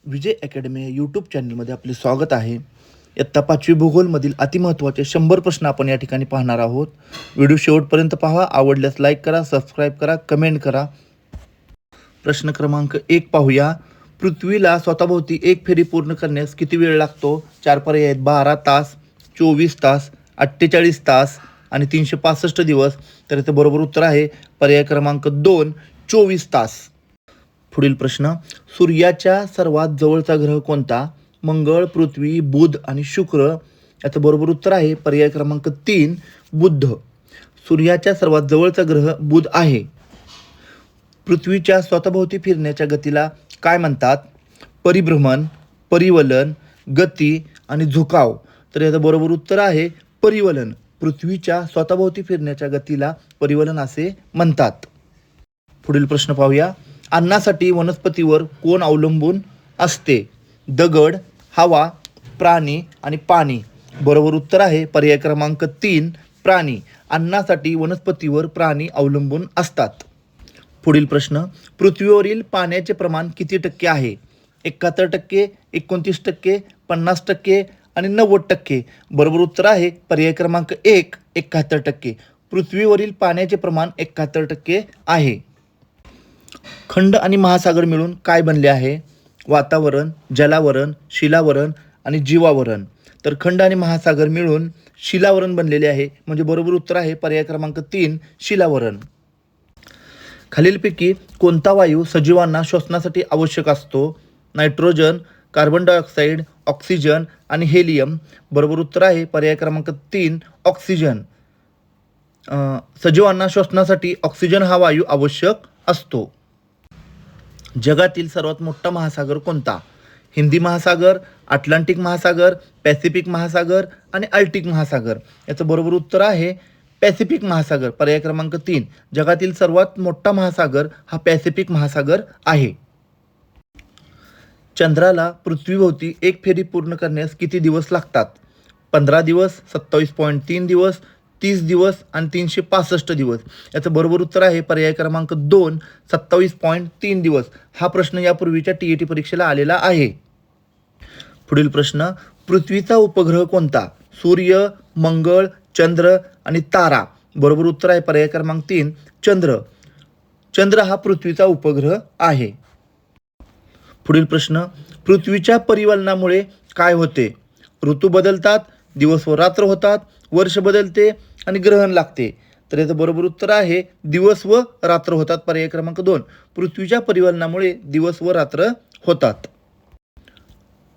विजय academy या YouTube चॅनलमध्ये आपले स्वागत आहे. इयत्ता 5वी भूगोलमधील अतिमहत्त्वाचे 100 प्रश्न आपण या ठिकाणी पाहणार आहोत. व्हिडिओ शेवटपर्यंत पहा. आवडल्यास लाईक करा, सबस्क्राईब करा, कमेंट करा. प्रश्न क्रमांक 1 पाहूया. पृथ्वीला स्वतःभोवती एक फेरी पूर्ण करण्यास किती वेळ लागतो? 4 पर्याय आहेत. 12 तास, 24 तास, 48 तास आणि 365 दिवस. तर इथे बरोबर उत्तर आहे पर्याय क्रमांक 2, 24 तास. पुढील प्रश्न. सूर्याच्या सर्वात जवळचा ग्रह कोणता? मंगळ, पृथ्वी, बुध आणि शुक्र. याचं बरोबर उत्तर आहे पर्याय क्रमांक 3, बुध. सूर्याच्या सर्वात जवळचा ग्रह बुध आहे. पृथ्वीच्या स्वतःभोवती फिरण्याच्या गतीला काय म्हणतात? परिभ्रमण, परिवलन, गती आणि झुकाव. तर याचं बरोबर उत्तर आहे परिवलन. पृथ्वीच्या स्वतःभोवती फिरण्याच्या गतीला परिवलन असे म्हणतात. पुढील प्रश्न पाहूया. अन्नासाठी वनस्पतीवर कोण अवलंबून असते? दगड, हवा, प्राणी आणि पाणी. बरोबर उत्तर आहे पर्याय क्रमांक 3, प्राणी. अन्नासाठी वनस्पतीवर प्राणी अवलंबून असतात. पुढील प्रश्न. पृथ्वीवरील पाण्याचे प्रमाण किती टक्के आहे? 71%, 29%, 50% आणि 90%. बरोबर उत्तर आहे पर्याय क्रमांक 1, 71%. पृथ्वीवरील पाण्याचे प्रमाण 71% आहे. खंड आणि महासागर मिळून काय बनले आहे? वातावरण, जलावरण, शिलावरण आणि जीवावरण. तर खंड आणि महासागर मिळून शिलावरण बनलेले आहे. म्हणजे बरोबर उत्तर आहे पर्याय क्रमांक 3, शिलावरण. खालीलपैकी कोणता वायू सजीवांना श्वसनासाठी आवश्यक असतो? नायट्रोजन, कार्बन डायऑक्साईड, ऑक्सिजन आणि हेलियम. बरोबर उत्तर आहे पर्याय क्रमांक 3, ऑक्सिजन. सजीवांना श्वसनासाठी ऑक्सिजन हा वायू आवश्यक असतो. जगातील सर्वात मोठा महासागर कोणता? हिंदी महासागर, अटलांटिक महासागर, पॅसिफिक महासागर आणि आर्क्टिक महासागर. याचं बरोबर उत्तर आहे पॅसिफिक महासागर. पर्याय क्रमांक 3. जगातील सर्वात मोठा महासागर हा पॅसिफिक महासागर आहे. चंद्राला पृथ्वीभोवती एक फेरी पूर्ण करण्यास किती दिवस लागतात? 15 दिवस, 27.3 दिवस, 30 दिवस आणि 365 दिवस. याचं बरोबर उत्तर आहे पर्याय क्रमांक 2, 27.3 दिवस. हा प्रश्न यापूर्वीच्या TET परीक्षेला आलेला आहे. पुढील प्रश्न. पृथ्वीचा उपग्रह कोणता? सूर्य, मंगळ, चंद्र आणि तारा. बरोबर उत्तर आहे पर्याय क्रमांक 3, चंद्र. चंद्र हा पृथ्वीचा उपग्रह आहे. पुढील प्रश्न. पृथ्वीच्या परिवलनामुळे काय होते? ऋतू बदलतात, दिवस व रात्र होतात, वर्ष बदलते आणि ग्रहण लागते. तर याचं बरोबर उत्तर आहे दिवस व रात्र होतात. पर्याय क्रमांक 2. पृथ्वीच्या परिवलनामुळे दिवस व रात्र होतात.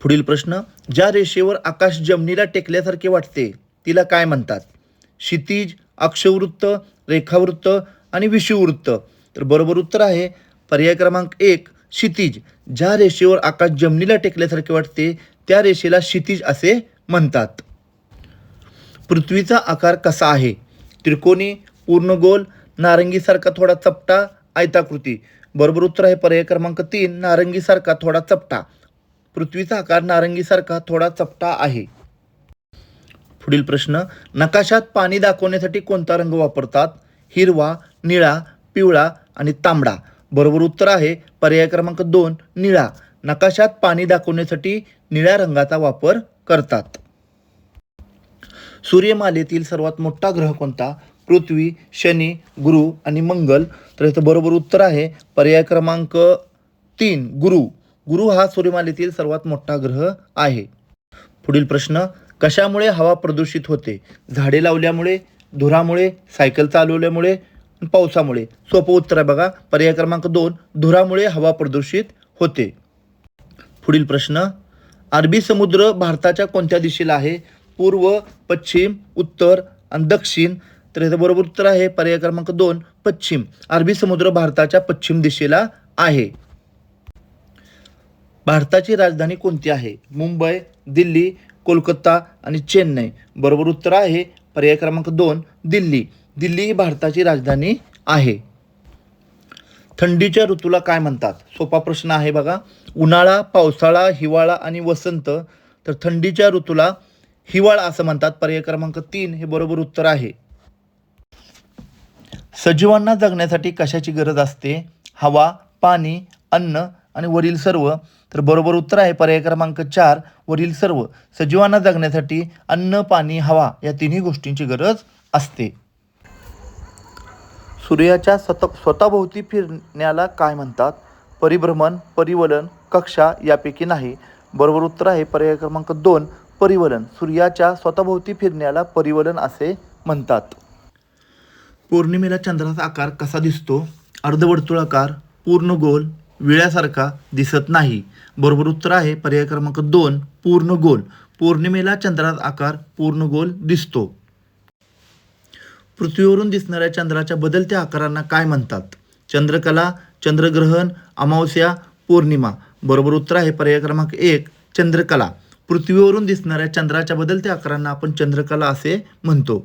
पुढील प्रश्न. ज्या रेषेवर आकाश जमिनीला टेकल्यासारखे वाटते तिला काय म्हणतात? क्षितिज, अक्षवृत्त, रेखावृत्त आणि विषुववृत्त. तर बरोबर उत्तर आहे पर्याय क्रमांक 1, क्षितिज. ज्या रेषेवर आकाश जमिनीला टेकल्यासारखे वाटते त्या रेषेला क्षितिज असे म्हणतात. पृथ्वीचा आकार कसा आहे? त्रिकोणी, पूर्णगोल, नारंगीसारखा थोडा चपटा, आयताकृती. बरोबर उत्तर आहे पर्याय क्रमांक 3, नारंगीसारखा थोडा चपटा. पृथ्वीचा आकार नारंगीसारखा थोडा चपटा आहे. पुढील प्रश्न. नकाशात पाणी दाखवण्यासाठी कोणता रंग वापरतात? हिरवा, निळा, पिवळा आणि तांबडा. बरोबर उत्तर आहे पर्याय क्रमांक 2, निळा. नकाशात पाणी दाखवण्यासाठी निळ्या रंगाचा वापर करतात. सूर्यमालेतील सर्वात मोठा ग्रह कोणता? पृथ्वी, शनी, गुरु आणि मंगल. तर याचं बरोबर उत्तर आहे पर्याय क्रमांक 3, गुरु. गुरु हा सूर्यमालेतील सर्वात मोठा ग्रह आहे. पुढील प्रश्न. कशामुळे हवा प्रदूषित होते? झाडे लावल्यामुळे, धुरामुळे, सायकल चालवल्यामुळे, पावसामुळे. सोपं उत्तर आहे बघा पर्याय क्रमांक 2, धुरामुळे हवा प्रदूषित होते. पुढील प्रश्न. अरबी समुद्र भारताच्या कोणत्या दिशेला आहे? पूर्व, पश्चिम, उत्तर आणि दक्षिण. तर याचं बरोबर उत्तर आहे पर्याय क्रमांक 2, पश्चिम. अरबी समुद्र भारताच्या पश्चिम दिशेला आहे. भारताची राजधानी कोणती आहे? मुंबई, दिल्ली, कोलकाता आणि चेन्नई. बरोबर उत्तर आहे पर्याय क्रमांक 2, दिल्ली. दिल्ली ही भारताची राजधानी आहे. थंडीच्या ऋतूला काय म्हणतात? सोपा प्रश्न आहे बघा. उन्हाळा, पावसाळा, हिवाळा आणि वसंत. तर थंडीच्या ऋतूला हिवाळा असं म्हणतात. पर्याय क्रमांक 3 हे बरोबर उत्तर आहे. सजीवांना जगण्यासाठी कशाची गरज असते? हवा, पाणी, अन्न आणि वरील सर्व. तर बरोबर उत्तर आहे पर्याय क्रमांक 4 वरील सर्व. सजीवांना जगण्यासाठी अन्न, पाणी, हवा या तिन्ही गोष्टींची गरज असते. सूर्याच्या स्वतःभोवती फिरण्याला काय म्हणतात? परिभ्रमण, परिवलन, कक्षा यापैकी नाही. बरोबर उत्तर आहे पर्याय क्रमांक 2 परिवलन. सूर्याच्या स्वतःभोवती फिरण्याला परिवलन असे म्हणतात. पौर्णिमेला चंद्राचा आकार कसा दिसतो? अर्धवर्तुळाकार, पूर्ण गोल, विळ्यासारखा, दिसत नाही. बरोबर उत्तर आहे पर्याय क्रमांक 2 पूर्ण गोल. पौर्णिमेला चंद्राचा आकार पूर्ण गोल दिसतो. पृथ्वीवरून दिसणाऱ्या चंद्राच्या बदलत्या आकारांना काय म्हणतात? चंद्रकला, चंद्रग्रहण, अमावस्या, पौर्णिमा. बरोबर उत्तर आहे पर्याय क्रमांक 1 चंद्रकला. पृथ्वीवरून दिसणाऱ्या चंद्राच्या बदलत्या आकारांना आपण चंद्रकला असे म्हणतो.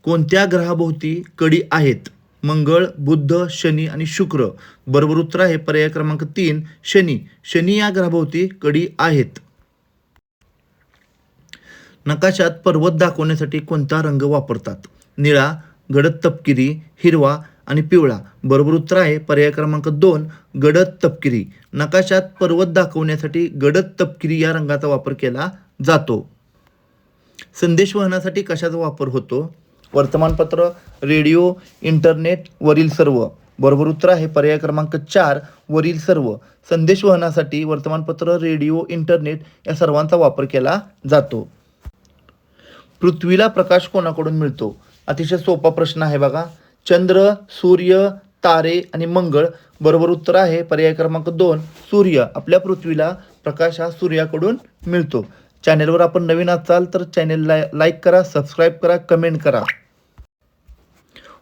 कोणत्या ग्रहाभोवती कडी आहेत? मंगळ, बुध, शनी आणि शुक्र. बरोबर उत्तर आहे पर्याय क्रमांक 3 शनी. शनी या ग्रहाभोवती कडी आहेत. नकाशात पर्वत दाखवण्यासाठी कोणता रंग वापरतात? निळा, गडद तपकिरी, हिरवा आणि पिवळा. बरोबर उत्तर आहे पर्याय क्रमांक 2 गडद तपकिरी. नकाशात पर्वत दाखवण्यासाठी गडद तपकिरी या रंगाचा वापर केला जातो. संदेशवहनासाठी कशाचा वापर होतो? वर्तमानपत्र, रेडिओ, इंटरनेट, वरील सर्व. बरोबर उत्तर आहे पर्याय क्रमांक 4 वरील सर्व. संदेशवहनासाठी वर्तमानपत्र, रेडिओ, इंटरनेट या सर्वांचा वापर केला जातो. पृथ्वीला प्रकाश कोणाकडून मिळतो? अतिशय सोपा प्रश्न आहे बघा. चंद्र, सूर्य, तारे आणि मंगळ. बरोबर उत्तर आहे पर्याय क्रमांक 2 सूर्य. आपल्या पृथ्वीला प्रकाश हा सूर्याकडून मिळतो. चॅनेलवर आपण नवीन असाल तर चॅनेलला लाईक करा, सबस्क्राईब करा, कमेंट करा.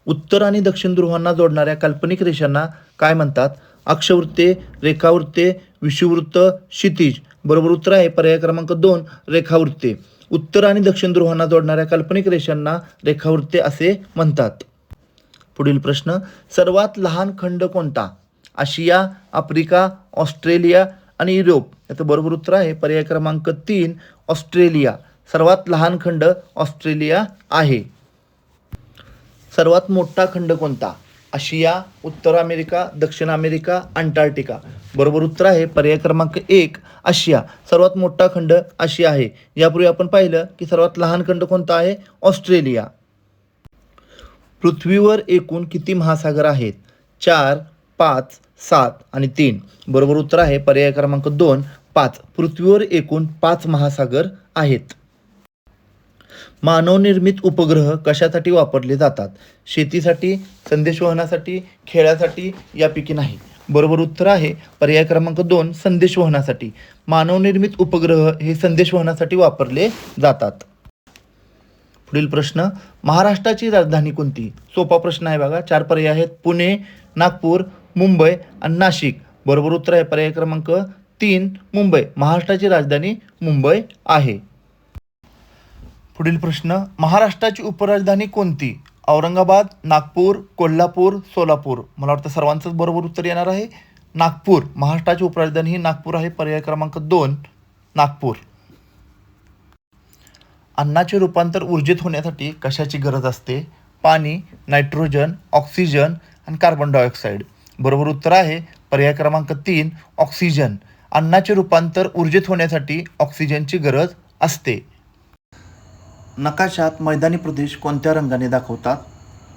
उत्तर आणि दक्षिण ध्रुवांना जोडणाऱ्या काल्पनिक रेषांना काय म्हणतात? अक्षवृत्ते, रेखावृत्ते, विषुववृत्त, क्षितिज. बरोबर उत्तर आहे पर्याय क्रमांक 2 रेखावृत्ते. उत्तर आणि दक्षिण ध्रुवांना जोडणाऱ्या काल्पनिक रेषांना रेखावृत्ते असे म्हणतात. पुढील प्रश्न, सर्वात लहान खंड कोणता? आशिया, आफ्रिका, ऑस्ट्रेलिया आणि युरोप. याचं बरोबर उत्तर आहे पर्याय क्रमांक 3 ऑस्ट्रेलिया. सर्वात लहान खंड ऑस्ट्रेलिया आहे. सर्वात मोठा खंड कोणता? आशिया, उत्तर अमेरिका, दक्षिण अमेरिका, अंटार्क्टिका. बरोबर उत्तर आहे पर्याय क्रमांक 1 आशिया. सर्वात मोठा खंड आशिया आहे. यापूर्वी आपण पाहिलं की सर्वात लहान खंड कोणता आहे? ऑस्ट्रेलिया. पृथ्वीवर एकूण किती महासागर आहेत? 4, 5, 7 आणि 3. बरोबर उत्तर आहे पर्याय क्रमांक 2 5. पृथ्वीवर एकूण 5 महासागर आहेत. मानवनिर्मित उपग्रह कशासाठी वापरले जातात? शेतीसाठी, संदेशवहनासाठी, खेळासाठी यापैकी नाही. बरोबर उत्तर आहे पर्याय क्रमांक 2 संदेशवहनासाठी. मानवनिर्मित उपग्रह हे संदेशवहनासाठी वापरले जातात. पुढील प्रश्न, महाराष्ट्राची राजधानी कोणती? सोपा प्रश्न आहे बघा. 4 पर्याय आहेत. पुणे, नागपूर, मुंबई आणि नाशिक. बरोबर उत्तर आहे पर्याय क्रमांक 3 मुंबई. महाराष्ट्राची राजधानी मुंबई आहे. पुढील प्रश्न, महाराष्ट्राची उपराजधानी कोणती? औरंगाबाद, नागपूर, कोल्हापूर, सोलापूर. मला वाटतं सर्वांचंच बरोबर उत्तर येणार आहे नागपूर. महाराष्ट्राची उपराजधानी ही नागपूर आहे. पर्याय क्रमांक 2 नागपूर. अन्नाचे रूपांतर ऊर्जेत होण्यासाठी कशाची गरज असते? पाणी, नायट्रोजन, ऑक्सिजन आणि कार्बन डायऑक्साईड. बरोबर उत्तर आहे पर्याय क्रमांक 3 ऑक्सिजन. अन्नाचे रूपांतर ऊर्जेत होण्यासाठी ऑक्सिजनची गरज असते. नकाशात मैदानी प्रदेश कोणत्या रंगाने दाखवतात?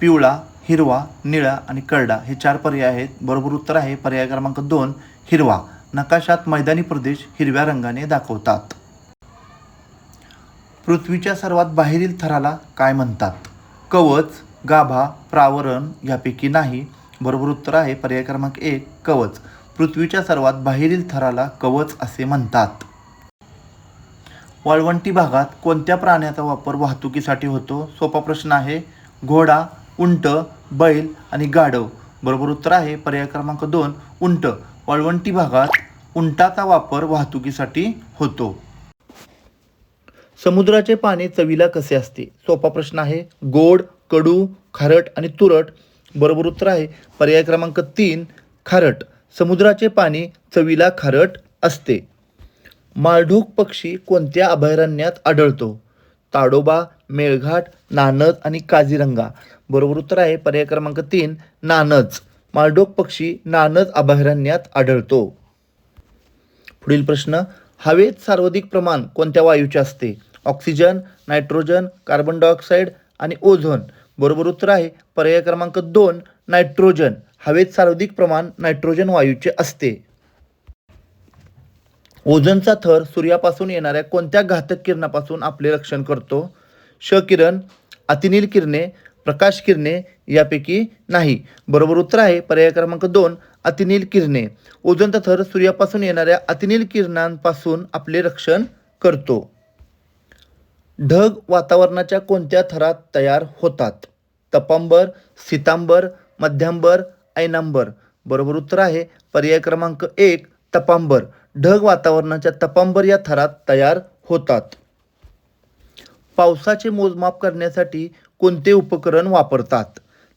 पिवळा, हिरवा, निळा आणि करडा हे 4 पर्याय आहेत. बरोबर उत्तर आहे पर्याय क्रमांक 2 हिरवा. नकाशात मैदानी प्रदेश हिरव्या रंगाने दाखवतात. पृथ्वीच्या सर्वात बाहेरील थराला काय म्हणतात? कवच, गाभा, प्रावरण यापैकी नाही. बरोबर उत्तर आहे पर्याय क्रमांक 1 कवच. पृथ्वीच्या सर्वात बाहेरील थराला कवच असे म्हणतात. वाळवंटी भागात कोणत्या प्राण्याचा वापर वाहतुकीसाठी होतो? सोपा प्रश्न आहे. घोडा, उंट, बैल आणि गाढव. बरोबर उत्तर आहे पर्याय क्रमांक 2 उंट. वाळवंटी भागात उंटाचा वापर वाहतुकीसाठी होतो. समुद्राचे पाणी चवीला कसे असते? सोपा प्रश्न आहे. गोड, कडू, खारट आणि तुरट. बरोबर उत्तर आहे पर्याय क्रमांक 3 खारट. समुद्राचे पाणी चवीला खारट असते. माळढोक पक्षी कोणत्या अभयारण्यात आढळतो? ताडोबा, मेळघाट, नानद आणि काझीरंगा. बरोबर उत्तर आहे पर्याय क्रमांक 3 नानद. माळढोक पक्षी नानज अभयारण्यात आढळतो? पुढील प्रश्न, हवेत सर्वाधिक प्रमाण कोणत्या वायूचे असते? ऑक्सिजन, नायट्रोजन, कार्बन डायऑक्साईड आणि ओझोन. बरोबर उत्तर आहे पर्याय क्रमांक 2 नायट्रोजन. हवेत सर्वाधिक प्रमाण नायट्रोजन वायूचे असते. ओझोनचा थर सूर्यापासून येणाऱ्या कोणत्या घातक किरणापासून आपले रक्षण करतो? क्ष किरण, अतिनील किरणे, प्रकाश किरणे यापैकी नाही. बरोबर उत्तर आहे पर्याय क्रमांक 2 अतिनील किरणे. ओझोनचा थर सूर्यापासून येणाऱ्या अतिनील किरणांपासून आपले रक्षण करतो. ढग वातावरणाच्या कोणत्या थरात तयार होतात? तपांबर, सीतांबर, मध्यांबर, ऐनांबर. बरोबर उत्तर आहे पर्याय क्रमांक 1 तपांबर. ढग वातावरणाच्या तपांबर या थरात तयार होतात. पावसाचे मोजमाप करण्यासाठी कोणते उपकरण वापरतात?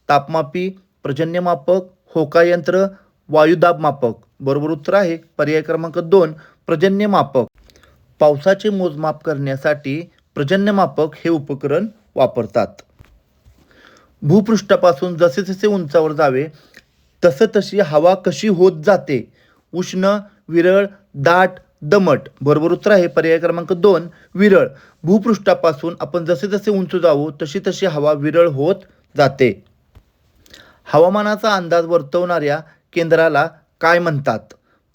तापमापी, पर्जन्यमापक, होकायंत्र, वायुदाबमापक. बरोबर उत्तर आहे पर्याय क्रमांक 2 पर्जन्यमापक. पावसाचे मोजमाप करण्यासाठी पर्जन्यमापक हे उपकरण वापरतात. भूपृष्ठापासून जसे जसे उंचावर जावे तशी हवा कशी होत जाते? उष्ण, विरळ, दाट, दमट. बरोबर उत्तर आहे पर्याय क्रमांक 2 विरळ. भूपृष्ठापासून आपण जसे जसे उंच जाऊ तशी हवा विरळ होत जाते. हवामानाचा अंदाज वर्तवणाऱ्या केंद्राला काय म्हणतात?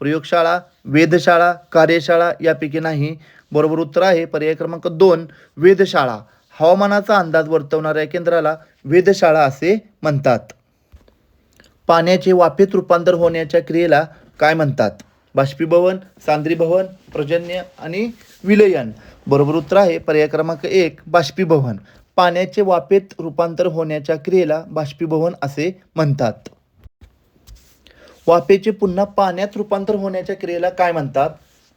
प्रयोगशाळा, वेधशाळा, कार्यशाळा यापैकी नाही. बरोबर उत्तर आहे पर्याय क्रमांक 2 वेधशाळा. हवामानाचा अंदाज वर्तवणाऱ्या केंद्राला वेधशाळा असे म्हणतात. पाण्याचे वाफेत रूपांतर होण्याच्या क्रियेला काय म्हणतात? बाष्पीभवन, सांद्रीभवन, पर्जन्य आणि विलयन. बरोबर उत्तर आहे पर्याय क्रमांक 1 बाष्पीभवन. पाण्याचे वाफेत रूपांतर होण्याच्या क्रियेला बाष्पीभवन असे म्हणतात. वाफेचे पुन्हा पाण्यात रूपांतर होण्याच्या क्रियेला काय म्हणतात?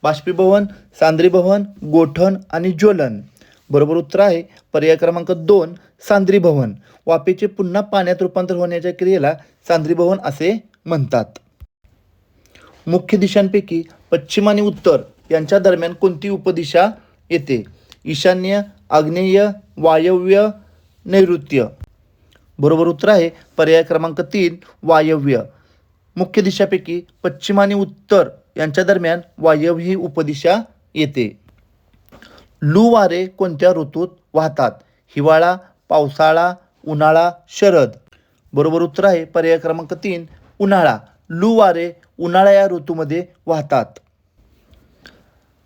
बाष्पीभवन, सांद्रीभवन, गोठण आणि ज्वलन. बरोबर उत्तर आहे पर्याय क्रमांक 2 सांद्रीभवन. वाफेचे पुन्हा पाण्यात रूपांतर होण्याच्या क्रियेला सांद्रीभवन असे म्हणतात. मुख्य दिशांपैकी पश्चिम आणि उत्तर यांच्या दरम्यान कोणती उपदिशा येते? ईशान्य, आग्नेय, वायव्य, नैऋत्य. बरोबर उत्तर आहे पर्याय क्रमांक 3 वायव्य. मुख्य दिशापैकी पश्चिम आणि उत्तर यांच्या दरम्यान वायव्य ही उपदिशा येते. लू वारे कोणत्या ऋतूत वाहतात? हिवाळा, पावसाळा, उन्हाळा, शरद. बरोबर उत्तर आहे पर्याय क्रमांक 3 उन्हाळा. लू वारे उन्हाळा या ऋतूमध्ये वाहतात.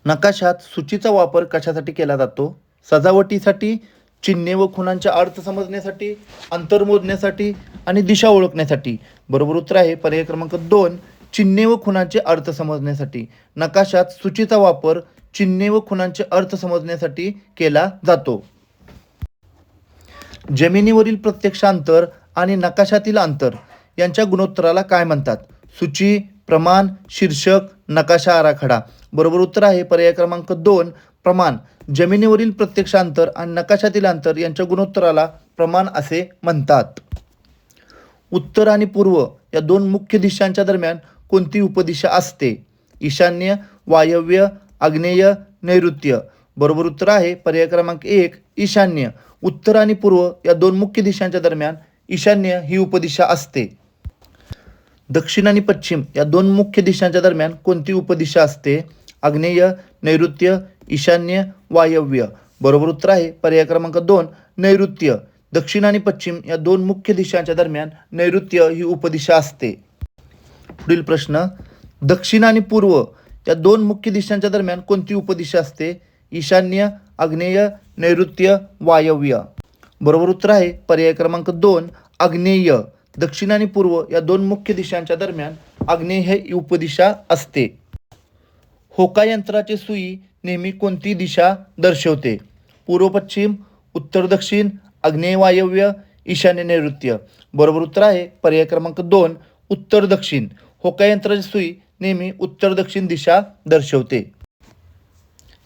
नकाशात सूचीचा वापर कशासाठी केला जातो? सजावटीसाठी, चिन्हे व खुणांचा अर्थ समजण्यासाठी, अंतर मोजण्यासाठी आणि दिशा ओळखण्यासाठी. बरोबर उत्तर आहे पर्याय क्रमांक 2 चिन्हे व खुणांचे अर्थ समजण्यासाठी. नकाशात सूचीचा वापर चिन्हे व खुणांचे अर्थ समजण्यासाठी केला जातो. जमिनीवरील प्रत्यक्ष अंतर आणि नकाशातील अंतर यांच्या गुणोत्तराला काय म्हणतात? सूची, प्रमाण, शीर्षक, नकाशा आराखडा. बरोबर उत्तर आहे पर्याय क्रमांक 2 प्रमाण. जमिनीवरील प्रत्यक्ष अंतर आणि नकाशातील अंतर यांच्या गुणोत्तराला प्रमाण असे म्हणतात. उत्तर आणि पूर्व या दोन मुख्य दिशांच्या दरम्यान कोणती उपदिशा असते? ईशान्य, वायव्य, आग्नेय, नैऋत्य. बरोबर उत्तर आहे पर्याय क्रमांक 1 ईशान्य. उत्तर आणि पूर्व या दोन मुख्य दिशांच्या दरम्यान ईशान्य ही उपदिशा असते. दक्षिण आणि पश्चिम या दोन मुख्य दिशांच्या दरम्यान कोणती उपदिशा असते? आग्नेय, नैऋत्य, ईशान्य, वायव्य. बरोबर उत्तर आहे पर्याय क्रमांक 2 नैऋत्य. दक्षिण आणि पश्चिम या दोन मुख्य दिशांच्या दरम्यान नैऋत्य ही उपदिशा असते. पुढील प्रश्न, दक्षिण आणि पूर्व या दोन मुख्य दिशांच्या दरम्यान कोणती उपदिशा असते? ईशान्य, आग्नेय, नैऋत्य, वायव्य. बरोबर उत्तर आहे पर्याय क्रमांक 2 आग्नेय. दक्षिण आणि पूर्व या दोन मुख्य दिशांच्या दरम्यान आग्नेय ही उपदिशा असते. होका यंत्राची सुई नेहमी कोणती दिशा दर्शवते? पूर्व पश्चिम, उत्तर दक्षिण, आग्नेय वायव्य, ईशान्य नैऋत्य. बरोबर उत्तर आहे पर्याय क्रमांक 2 उत्तर दक्षिण. होका यंत्राची सुई नेहमी उत्तर दक्षिण दिशा दर्शवते.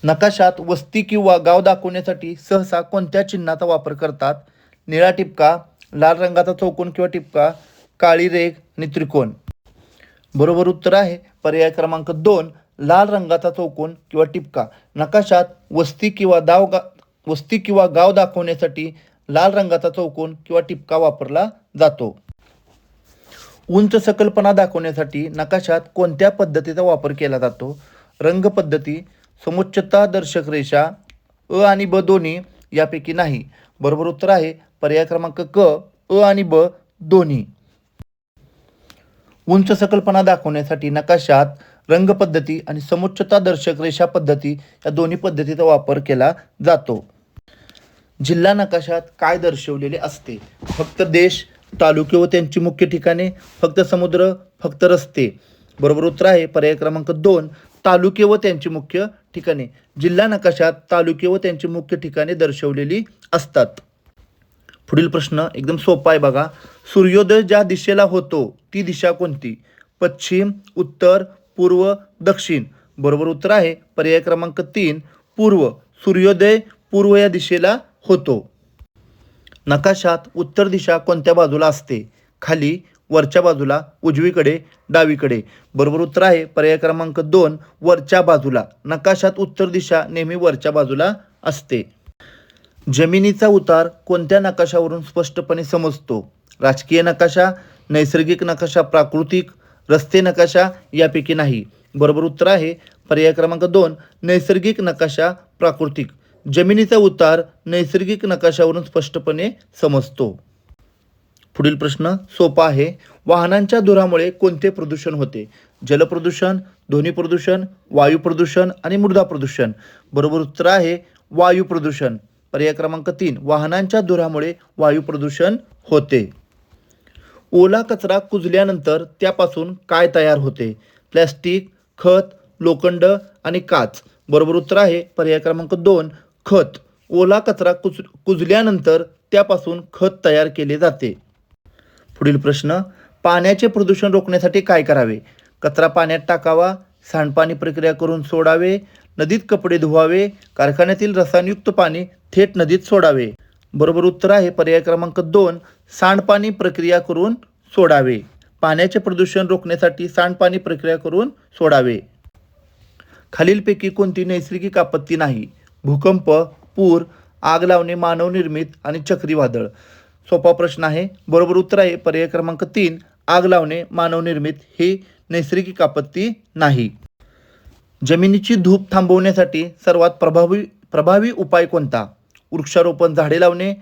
नकाशात वस्ती किंवा गाव दाखवण्यासाठी सहसा कोणत्या चिन्हाचा वापर करतात? निळा टिपका, लाल रंगाचा चौकोन किंवा टिपका, काळी रेघ आणि त्रिकोण. बरोबर उत्तर आहे पर्याय क्रमांक 2 लाल रंगाचा चौकोन किंवा टिपका. नकाशात वस्ती किंवा गाव दाखवण्यासाठी लाल रंगाचा चौकोन किंवा टिपका वापरला जातो. उंच सकलपणा दाखवण्यासाठी नकाशात कोणत्या पद्धतीचा वापर केला जातो? रंग पद्धती, समुच्चता दर्शक रेषा, अ आणि ब दोन्ही, यापैकी नाही. बरोबर उत्तर आहे पर्याय क्रमांक क, अ आणि ब दोन्ही. उंच सकलपणा दाखवण्यासाठी नकाशात रंग पद्धती आणि समुच्चता दर्शक रेषा पद्धती या दोन्ही पद्धतीचा वापर केला जातो. जिल्हा नकाशात काय दर्शवलेले असते? फक्त देश, तालुके व त्यांची मुख्य ठिकाणे, फक्त समुद्र, फक्त रस्ते. बरोबर उत्तर आहे पर्याय क्रमांक 2, तालुके व त्यांची मुख्य ठिकाणे. जिल्हा नकाशात तालुके व त्यांची मुख्य ठिकाणे दर्शवलेली असतात. पुढील प्रश्न एकदम सोपा आहे बघा. सूर्योदय ज्या दिशेला होतो ती दिशा कोणती? पश्चिम, उत्तर, पूर्व, दक्षिण. बरोबर उत्तर आहे पर्याय क्रमांक 3, पूर्व. सूर्योदय पूर्व या दिशेला होतो. नकाशात उत्तर दिशा कोणत्या बाजूला असते? खाली, वरच्या बाजूला, उजवीकडे, डावीकडे. बरोबर उत्तर आहे पर्याय क्रमांक 2, वरच्या बाजूला. नकाशात उत्तर दिशा नेहमी वरच्या बाजूला असते. जमिनीचा उतार कोणत्या नकाशावरून स्पष्टपणे समजतो? राजकीय नकाशा, नैसर्गिक नकाशा, प्राकृतिक, रस्ते नकाशा, यापैकी नाही. बरोबर उत्तर आहे पर्याय क्रमांक 2, नैसर्गिक नकाशा, प्राकृतिक. जमिनीचा उतार नैसर्गिक नकाशावरून स्पष्टपणे समजतो. पुढील प्रश्न सोपा आहे. वाहनांच्या धुरामुळे कोणते प्रदूषण होते? जलप्रदूषण, ध्वनी प्रदूषण, वायू प्रदूषण आणि मृदा प्रदूषण. बरोबर उत्तर आहे वायू प्रदूषण. पर्याय क्रमांक 3, वाहनांच्या धुरामुळे वायू प्रदूषण होते. ओला कचरा कुजल्यानंतर त्यापासून काय तयार होते? प्लॅस्टिक, खत, लोखंड आणि काच. बरोबर उत्तर आहे पर्याय क्रमांक 2, खत. ओला कचरा कुजल्यानंतर त्यापासून खत तयार केले जाते. पुढील प्रश्न. पाण्याचे प्रदूषण रोखण्यासाठी काय करावे? कचरा पाण्यात टाकावा, सांडपाणी प्रक्रिया करून सोडावे, नदीत कपडे धुवावे, कारखान्यातील रसायनयुक्त पाणी थेट नदीत सोडावे. बरोबर उत्तर आहे पर्याय क्रमांक 2, सांडपाणी प्रक्रिया करून सोडावे. पाण्याचे प्रदूषण रोखण्यासाठी सांडपाणी प्रक्रिया करून सोडावे. खालीलपैकी कोणती नैसर्गिक आपत्ती नाही? भूकंप, पूर, आग लावणे मानवनिर्मित आणि चक्रीवादळ. सोपा प्रश्न आहे. बरोबर उत्तर आहे पर्याय क्रमांक 3, आग लावणे मानवनिर्मित ही नैसर्गिक आपत्ती नाही. जमिनीची धूप थांबवण्यासाठी सर्वात प्रभावी उपाय कोणता? वृक्षारोपण, झाडे लावणे,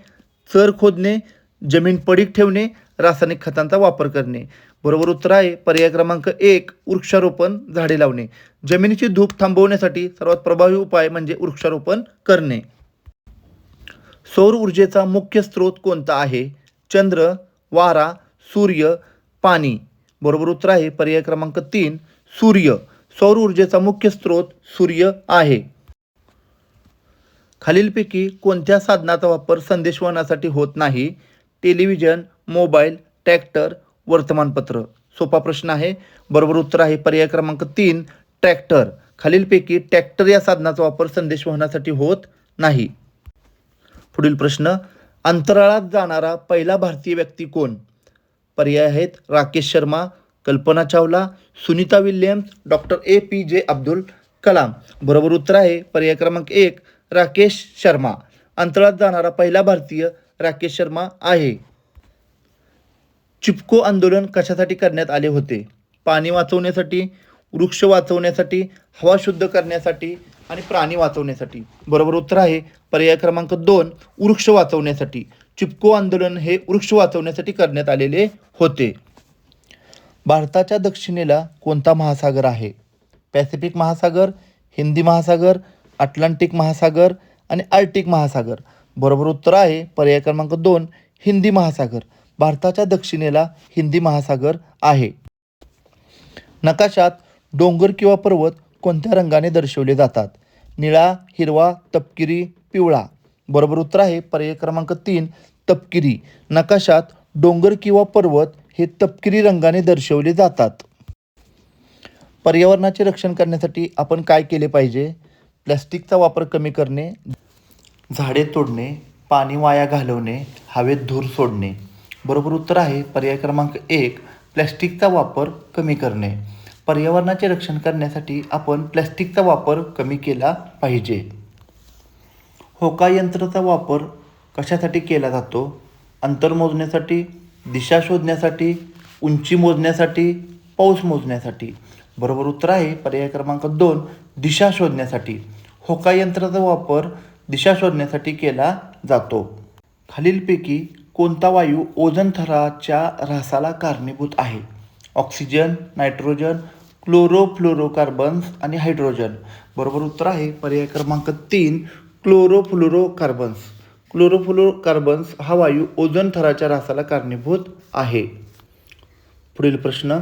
चर खोदणे, जमीन पडीक ठेवणे, रासायनिक खतांचा वापर करणे. बरोबर उत्तर आहे पर्याय क्रमांक 1, वृक्षारोपण, झाडे लावणे. जमिनीची धूप थांबवण्यासाठी सर्वात प्रभावी उपाय म्हणजे वृक्षारोपण करणे. सौर ऊर्जेचा मुख्य स्रोत कोणता आहे? चंद्र, वारा, सूर्य, पाणी. बरोबर उत्तर आहे पर्याय क्रमांक 3, सूर्य. सौर ऊर्जेचा मुख्य स्रोत सूर्य आहे. खालीलपैकी कोणत्या साधनाचा वापर संदेशवहनासाठी होत नाही? टेलिव्हिजन, मोबाईल, ट्रॅक्टर, वर्तमानपत्र. सोपा प्रश्न आहे. बरोबर उत्तर आहे पर्याय क्रमांक 3, ट्रॅक्टर. खालीलपैकी ट्रॅक्टर या साधनाचा वापर संदेशवहनासाठी होत नाही. पुढील प्रश्न. अंतराळात जाणारा पहिला भारतीय व्यक्ती कोण? पर्याय आहेत Rakesh Sharma, Kalpana Chawla, Sunita Williams, doctor APJ Abdul Kalam. बरोबर उत्तर आहे पर्याय क्रमांक 1, राकेश शर्मा. अंतराळात जाणारा पहिला भारतीय राकेश शर्मा आहे. चिपको आंदोलन कशासाठी करण्यात आले होते? पाणी वाचवण्यासाठी, वृक्ष वाचवण्यासाठी, हवा शुद्ध करण्यासाठी आणि प्राणी वाचवण्यासाठी. बरोबर उत्तर आहे पर्याय क्रमांक 2, वृक्ष वाचवण्यासाठी. चिपको आंदोलन हे वृक्ष वाचवण्यासाठी करण्यात आलेले होते. भारताच्या दक्षिणेला कोणता महासागर आहे? पॅसिफिक महासागर, हिंदी महासागर, अटलांटिक महासागर आणि आर्क्टिक महासागर. बरोबर उत्तर आहे पर्याय क्रमांक 2, हिंदी महासागर. भारताच्या दक्षिणेला हिंदी महासागर आहे. नकाशात डोंगर किंवा पर्वत कोणत्या रंगाने दर्शवले जातात? निळा, हिरवा, तपकिरी, पिवळा. बरोबर उत्तर आहे पर्याय क्रमांक 3, तपकिरी. नकाशात डोंगर किंवा पर्वत हे तपकिरी रंगाने दर्शवले जातात. पर्यावरणाचे रक्षण करण्यासाठी आपण काय केले पाहिजे? प्लॅस्टिकचा वापर कमी करणे, झाडे तोडणे, पाणी वाया घालवणे, हवेत धूर सोडणे. बरोबर उत्तर आहे पर्याय क्रमांक 1, प्लॅस्टिकचा वापर कमी करणे. पर्यावरणाचे रक्षण करण्यासाठी आपण प्लॅस्टिकचा वापर कमी केला पाहिजे. होका यंत्राचा वापर कशासाठी केला जातो? अंतर मोजण्यासाठी, दिशा शोधण्यासाठी, उंची मोजण्यासाठी, पाऊस मोजण्यासाठी. बरोबर उत्तर आहे पर्याय क्रमांक 2 दिशा शोधण्यासाठी. होका यंत्राचा वापर दिशा शोधण्यासाठी केला जातो. खालीलपैकी कोणता वायू ओझोन थराच्या ऱ्हासाला कारणीभूत आहे? ऑक्सिजन, नायट्रोजन, क्लोरोफ्लोरोकार्बन्स आणि हायड्रोजन. बरोबर उत्तर आहे पर्याय क्रमांक 3 क्लोरोफ्लोरोकार्बन्स. क्लोरोफ्लोरोकार्बन्स हा वायू ओझोन थराच्या ऱ्हासाला कारणीभूत आहे. पुढील प्रश्न,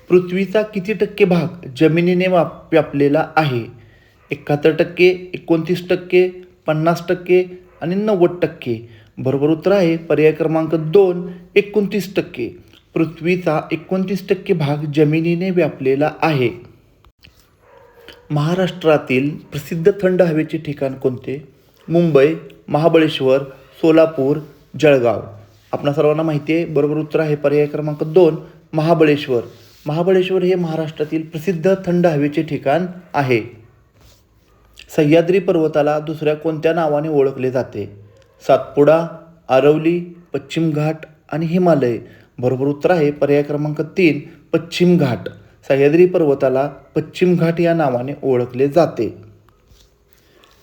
पृथ्वीचा किती टक्के भाग जमिनीने व्यापलेला आहे? 71%, 29%, 50% आणि 90%. बरोबर उत्तर आहे पर्याय क्रमांक 2 29%. पृथ्वीचा 29% भाग जमिनीने व्यापलेला आहे. महाराष्ट्रातील प्रसिद्ध थंड हवेचे ठिकाण कोणते? मुंबई, महाबळेश्वर, सोलापूर, जळगाव. आपणा सर्वांना माहिती आहे. बरोबर उत्तर आहे पर्याय क्रमांक 2 महाबळेश्वर. महाबळेश्वर हे महाराष्ट्रातील प्रसिद्ध थंड हवेचे ठिकाण आहे. सह्याद्री पर्वताला दुसऱ्या कोणत्या नावाने ओळखले जाते? सातपुडा, आरवली, पश्चिम घाट आणि हिमालय. बरोबर उत्तर आहे पर्याय क्रमांक 3 पश्चिम घाट. सह्याद्री पर्वताला पश्चिम घाट या नावाने ओळखले जाते.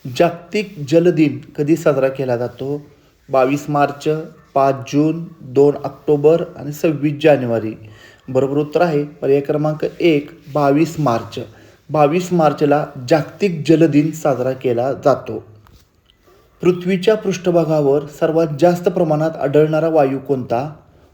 जागतिक जल दिन कधी साजरा केला जातो? 22 मार्च, 5 जून, 2 ऑक्टोबर आणि 26 जानेवारी. बरोबर उत्तर आहे पर्याय क्रमांक 1 22 मार्च. 22 मार्चला जागतिक जल दिन साजरा केला जातो. पृथ्वीच्या पृष्ठभागावर सर्वात जास्त प्रमाणात आढळणारा वायू कोणता?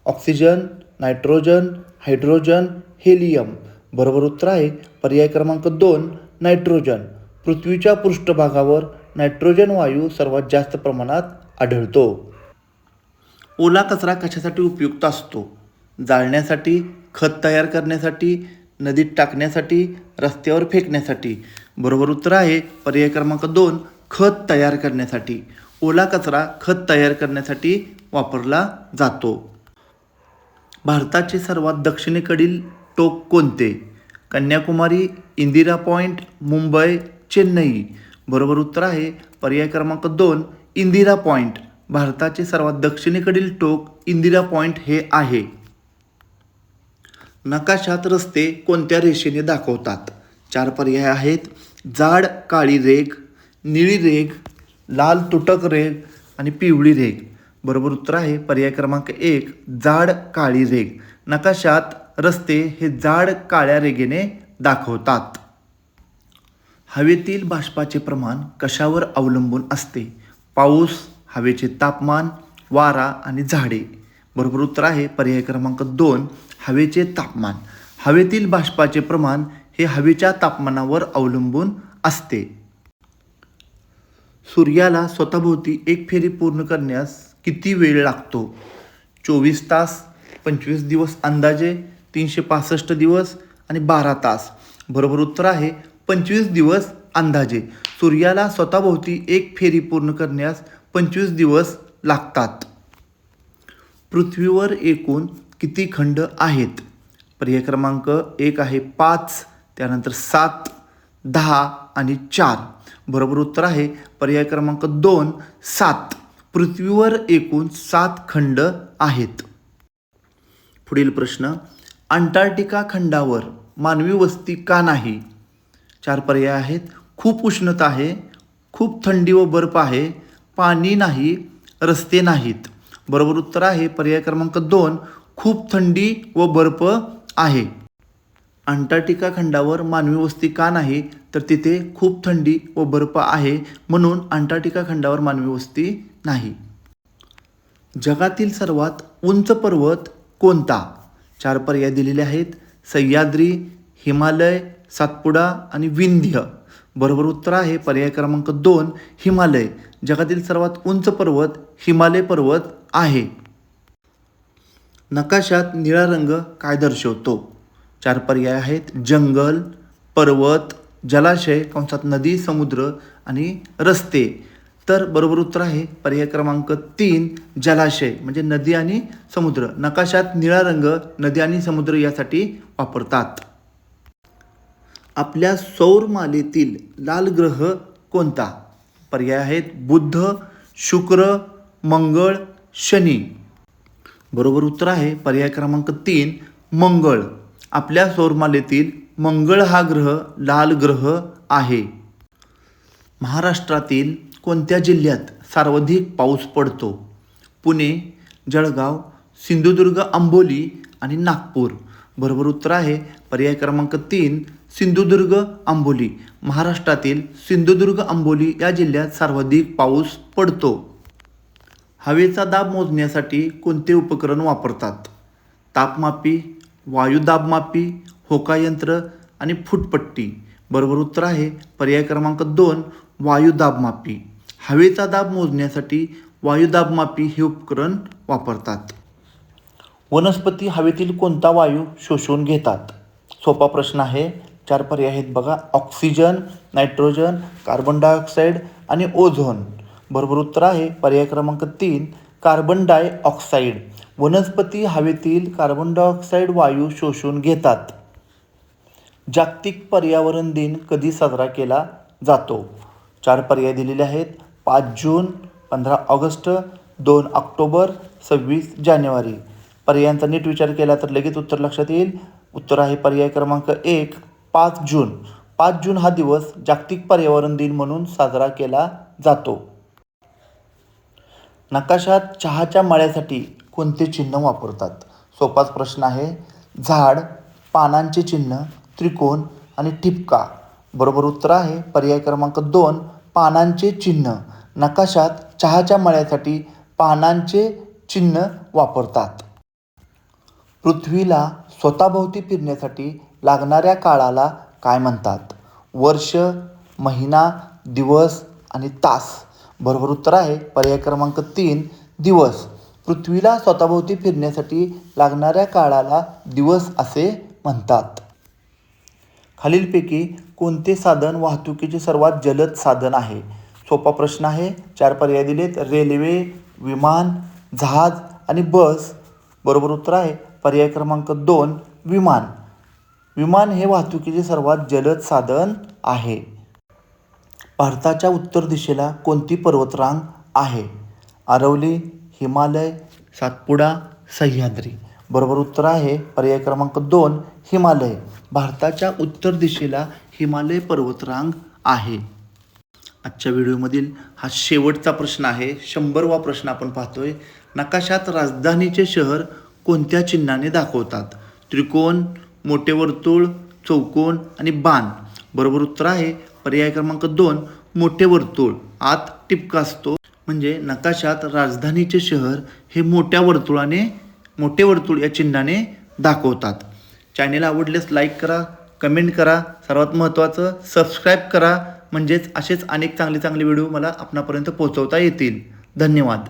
Oxygen, nitrogen, hydrogen, helium. बरोबर उत्तर आहे पर्याय क्रमांक 2 नायट्रोजन. पृथ्वीच्या पृष्ठभागावर नायट्रोजन वायू सर्वात जास्त प्रमाणात आढळतो. ओला कचरा कशासाठी उपयुक्त असतो? जाळण्यासाठी, खत तयार करण्यासाठी, नदीत टाकण्यासाठी, रस्त्यावर फेकण्यासाठी. बरोबर उत्तर आहे पर्याय क्रमांक 2 खत तयार करण्यासाठी. ओला कचरा खत तयार करण्यासाठी वापरला जातो. भारताचे सर्वात दक्षिणेकडील टोक कोणते? कन्याकुमारी, इंदिरा पॉईंट, मुंबई, चेन्नई. बरोबर उत्तर आहे पर्याय क्रमांक 2 इंदिरा पॉईंट. भारताचे सर्वात दक्षिणेकडील टोक इंदिरा पॉईंट हे आहे. नकाशात रस्ते कोणत्या रेषेने दाखवतात? 4 पर्याय आहेत. जाड काळी रेघ, निळी रेघ, लाल तुटक रेघ आणि पिवळी रेघ. बरोबर उत्तर आहे पर्याय क्रमांक 1 जाड काळी रेघ. नकाशात रस्ते हे जाड काळ्या रेघेने दाखवतात. हवेतील बाष्पाचे प्रमाण कशावर अवलंबून असते? पाऊस, हवेचे तापमान, वारा आणि झाडे. बरोबर उत्तर आहे पर्याय क्रमांक 2 हवेचे तापमान. हवेतील बाष्पाचे प्रमाण हे हवेच्या तापमानावर अवलंबून असते. सूर्याला स्वतःभोवती एक फेरी पूर्ण करण्यास किती वेळ लागतो? 24 तास, 25 दिवस अंदाजे, 365 दिवस आणि 12 तास. बरोबर उत्तर आहे 25 दिवस अंदाजे. सूर्याला स्वतःभोवती एक फेरी पूर्ण करण्यास 25 दिवस लागतात. पृथ्वीवर एकूण किती खंड आहेत? पर्याय क्रमांक 1 आहे 5, त्यानंतर 7, 10 आणि 4. बरोबर उत्तर आहे पर्याय क्रमांक 2 7. पृथ्वीवर एकूण 7 खंड आहेत. पुढील प्रश्न, अंटार्क्टिका खंडावर मानवी वस्ती का नाही? 4 पर्याय आहेत. खूप उष्णता आहे, खूप थंडी व बर्फ आहे, पाणी नाही, रस्ते नाहीत. बरोबर उत्तर आहे पर्याय क्रमांक 2 खूप थंडी व बर्फ आहे. अंटार्क्टिका खंडावर मानवी वस्ती का नाही? तर तिथे खूप थंडी व बर्फ आहे, म्हणून अंटार्क्टिका खंडावर मानवी वस्ती नाही. जगातील सर्वात उंच पर्वत कोणता? 4 पर्याय दिलेले आहेत. सह्याद्री, हिमालय, सातपुडा आणि विंध्य. बरोबर उत्तर आहे पर्याय क्रमांक 2 हिमालय. जगातील सर्वात उंच पर्वत हिमालय पर्वत आहे. नकाशात निळा रंग काय दर्शवतो? 4 पर्याय आहेत. जंगल, पर्वत, जलाशय कंसात नदी, समुद्र आणि रस्ते. तर बरोबर उत्तर आहे पर्याय क्रमांक 3 जलाशय, म्हणजे नदी आणि समुद्र. नकाशात निळा रंग नदी आणि समुद्र यासाठी वापरतात. आपल्या सौरमालेतील लाल ग्रह कोणता? पर्याय आहेत. बुध, शुक्र, मंगळ, शनी. बरोबर उत्तर आहे पर्याय क्रमांक 3 मंगळ. आपल्या सौरमालेतील मंगळ हा ग्रह लाल ग्रह आहे. महाराष्ट्रातील कोणत्या जिल्ह्यात सर्वाधिक पाऊस पडतो? पुणे, जळगाव, सिंधुदुर्ग, आंबोली आणि नागपूर. बरोबर उत्तर आहे पर्याय क्रमांक 3 सिंधुदुर्ग, आंबोली. महाराष्ट्रातील सिंधुदुर्ग, आंबोली या जिल्ह्यात सर्वाधिक पाऊस पडतो. हवेचा दाब मोजण्यासाठी कोणते उपकरण वापरतात? तापमापी, वायुदाबमापी, होकायंत्र आणि फुटपट्टी. बरोबर उत्तर आहे पर्याय क्रमांक 2 वायुदाबमापी. हवेचा दाब मोजण्यासाठी वायुदाबमापी हे उपकरण वापरतात. वनस्पती हवेतील कोणता वायू शोषून घेतात? सोपा प्रश्न आहे. 4 पर्याय आहेत बघा. ऑक्सिजन, नायट्रोजन, कार्बन डायऑक्साईड आणि ओझोन. बरोबर उत्तर आहे पर्याय क्रमांक 3 कार्बन डायऑक्साईड. वनस्पती हवेतील कार्बन डायऑक्साईड वायू शोषून घेतात. जागतिक पर्यावरण दिन कधी साजरा केला जातो? 4 पर्याय दिलेले आहेत. 5 जून, 15 ऑगस्ट, 2 ऑक्टोबर, 26 जानेवारी. पर्यायांचा नीट विचार केला तर लगेच उत्तर लक्षात येईल. उत्तर आहे पर्याय क्रमांक 1 5 जून. 5 जून हा दिवस जागतिक पर्यावरण दिन म्हणून साजरा केला जातो. नकाशात चहाच्या मळ्यासाठी कोणते चिन्ह वापरतात? सोपाच प्रश्न आहे. झाड, पानांचे चिन्ह, त्रिकोण आणि ठिपका. बरोबर उत्तर आहे पर्याय क्रमांक 2 पानांचे चिन्ह. नकाशात चहाच्या मळ्यासाठी पानांचे चिन्ह वापरतात. पृथ्वीला स्वतःभोवती फिरण्यासाठी लागणाऱ्या काळाला काय म्हणतात? वर्ष, महिना, दिवस आणि तास. बरोबर उत्तर आहे पर्याय क्रमांक 3 दिवस. पृथ्वीला स्वतःभोवती फिरण्यासाठी लागणाऱ्या काळाला दिवस असे म्हणतात. खालीलपैकी कोणते साधन वाहतुकीचे सर्वात जलद साधन आहे? सोपा प्रश्न आहे. 4 पर्याय दिलेत. रेल्वे, विमान, जहाज आणि बस. बरोबर उत्तर आहे पर्याय क्रमांक 2 विमान. विमान हे वाहतुकीचे सर्वात जलद साधन आहे. भारताच्या उत्तर दिशेला कोणती पर्वतरांग आहे? अरवली, हिमालय, सातपुडा, सह्याद्री. बरोबर उत्तर आहे पर्याय क्रमांक 2 हिमालय. भारताच्या उत्तर दिशेला हिमालय पर्वतरांग आहे. आजच्या व्हिडिओमधील हा शेवटचा प्रश्न आहे. 100वा प्रश्न आपण पाहतोय. नकाशात राजधानीचे शहर कोणत्या चिन्हाने दाखवतात? त्रिकोण, मोठे वर्तुळ, चौकोन आणि बाण. बरोबर उत्तर आहे पर्याय क्रमांक 2 मोठे वर्तुळ. आत टिपका असतो. म्हणजे नकाशात राजधानीचे शहर हे मोठे वर्तुळ या चिन्हाने दाखवतात. चॅनेल आवडल्यास लाईक करा, कमेंट करा. सर्वात महत्त्वाचं सबस्क्राईब करा. म्हणजेच असेच अनेक चांगले व्हिडिओ मला आपणापर्यंत पोहोचवता येतील. धन्यवाद.